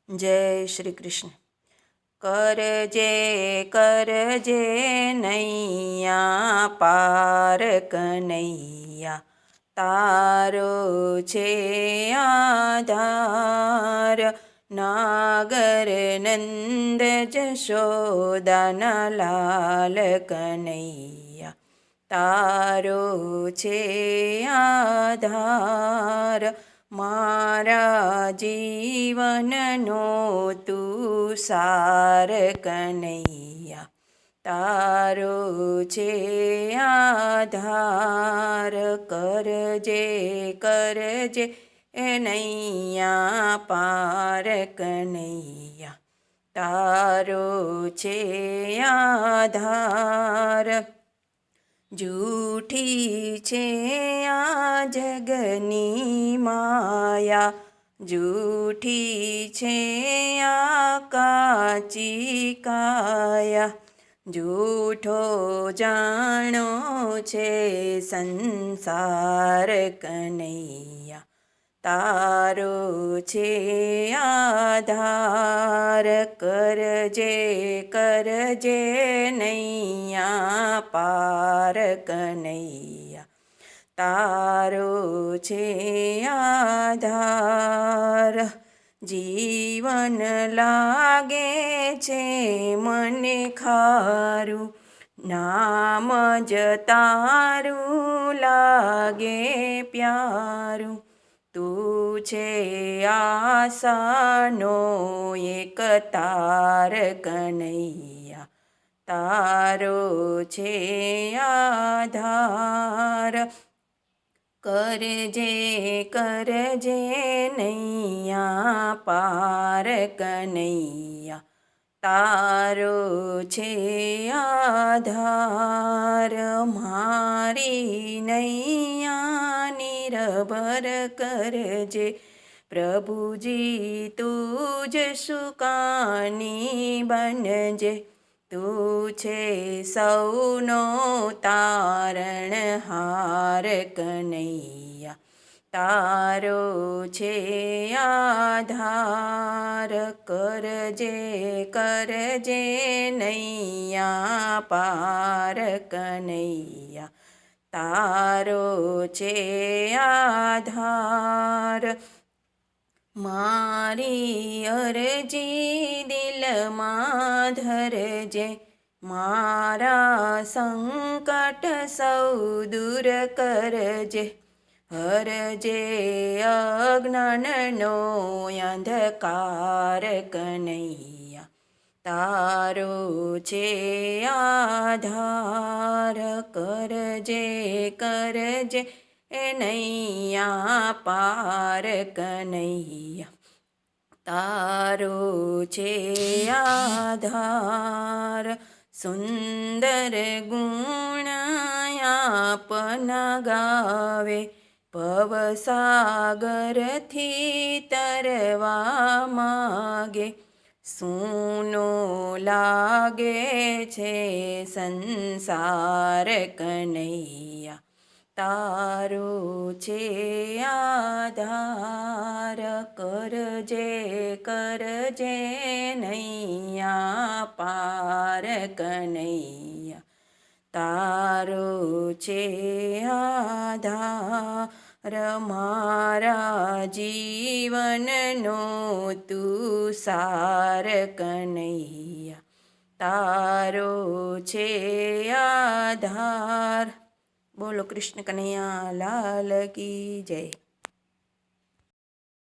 જય શ્રી કૃષ્ણ. કરજે કરજે નૈયા પાર કનૈયા, તારો છે આધાર. નાગર નંદ જશોદાના લાલ કનૈયા, તારો છે આધાર. મારા જીવનનો તું સાર કનૈયા, તારો છે આધાર. કરજે કરજે નૈયા પાર કનૈયા, તારો છે આધાર. જૂઠી છે આ જગની માયા, જૂઠી છે આ કાચી કાયા. જૂઠો જાણો છે સંસાર કનૈયા, તારો છે આધાર. કરજે કરજે નૈયા પાર કનૈયા, તારો છે આધાર. જીવન લાગે છે મને ખારું, નામ જ તારું લાગે પ્યારું. તું છે આશાનો એક તાર કનૈયા, તારો છે આધાર. કરજે કરજે નૈયા પાર કનૈયા, તારો છે આધાર. મારી નૈયા નિર્ભર કરજે પ્રભુજી, તું જ સુકાની બનજે. તું છે સૌનો તારણહાર કનૈયા, તારો છે આધાર. કરજે કરજે નૈયા પાર કનૈયા, તારો છે આધાર. મારી અરજી દિલમાં ધરજે, મારા સંકટ સૌ દૂર કરજે. હરજે અજ્ઞાનનો અંધકાર કનૈયા, તારો છે આધાર. કરજે કરજે નૈયા પાર કનૈયા, તારો છે આધાર. સુંદર ગુણ આપના ગાવે, ભવસાગરથી તરવા માગે. સૂનો લાગે છે સંસાર કનૈયા, તારો છે આધાર. કરજે કરજે નૈયા પાર કનૈયા, તારો છે આધાર. મારા જીવનનો તું સાર કનૈયા, તારો છે આધાર. બોલો કૃષ્ણ કનૈયા લાલ કી જય.